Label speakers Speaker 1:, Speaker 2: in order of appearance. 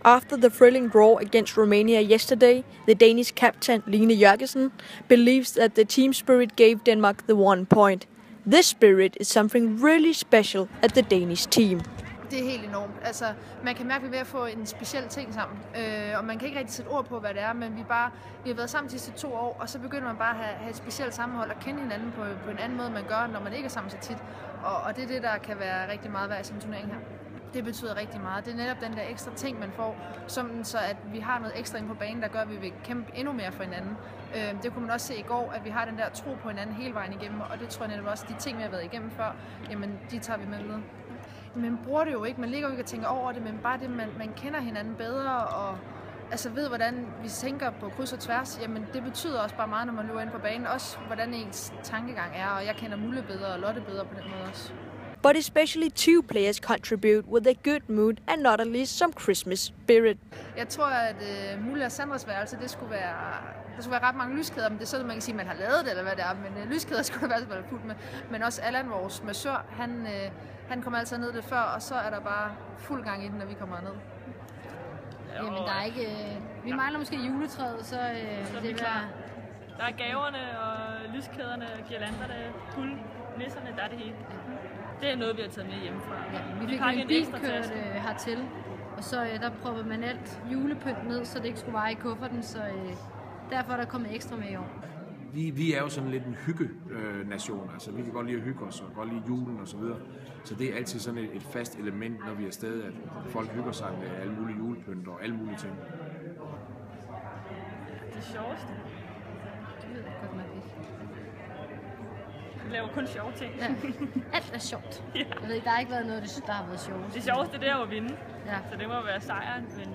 Speaker 1: After the thrilling draw against Romania yesterday, the Danish captain Line Jørgensen believes that the team spirit gave Denmark the 1 point. This spirit is something really special at the Danish team.
Speaker 2: Det er helt enormt. Altså, man kan mærke, at vi er ved at få en speciel ting sammen. Og man kan ikke rigtig sætte ord på, hvad det er, men vi har været sammen de sidste 2 år, og så begynder man bare at have et specielt sammenhold og kende hinanden på en anden måde, man gør, når man ikke er sammen så tit. Og det er det, der kan være rigtig meget værd i sådan en turnering her. Det betyder rigtig meget. Det er netop den der ekstra ting, man får, som så at vi har noget ekstra inde på banen, der gør, at vi vil kæmpe endnu mere for hinanden. Det kunne man også se i går, at vi har den der tro på hinanden hele vejen igennem, og det tror jeg netop også, de ting, vi har været igennem før, jamen de tager vi med videre. Man bruger det jo ikke, man ligger jo ikke og tænker over det, men bare det, man kender hinanden bedre, og altså ved, hvordan vi tænker på kryds og tværs, jamen det betyder også bare meget, når man løber ind på banen, også hvordan ens tankegang er, og jeg kender Mulle bedre og Lotte bedre på den måde også.
Speaker 1: But especially 2 players contribute with a good mood and not at least some Christmas spirit.
Speaker 2: Jeg tror, at Mulle og Sandras værelse, der skulle være ret mange lyskæder, men det er sådan, man kan sige, at man har lavet det, eller hvad det er, men lyskæder skulle der være fuldt med. Men også Allan, vores massør, han kommer altid ned det før, og så er der bare fuld gang i den, når vi kommer ned.
Speaker 3: Jamen, der er ikke... vi mangler måske juletræet, så det er...
Speaker 4: Der er gaverne og lyskæderne, girlanderne, nisserne, der er det hele. Det er noget, vi har taget med hjemmefra.
Speaker 3: Ja, vi fik en bil kørt hertil, og så der proppede man alt julepynt ned, så det ikke skulle veje i kufferten, så derfor er der kommet ekstra med i år.
Speaker 5: Vi er jo sådan lidt en hygge-nation, altså vi kan godt lide at hygge os, og godt lide julen og så videre. Så det er altid sådan et fast element, når vi er afsted, at folk hygger sig med alle mulige julepynt og alle mulige ting.
Speaker 4: Det sjoveste.
Speaker 3: Det ved jeg godt nok ikke.
Speaker 4: Vi laver kun sjove ting.
Speaker 3: Ja. Alt er sjovt.
Speaker 4: Ja.
Speaker 3: Jeg ved ikke, der har ikke været noget, der har været sjovt.
Speaker 4: Det sjoveste, det er jo at vinde.
Speaker 3: Ja.
Speaker 4: Så det må være sejren, men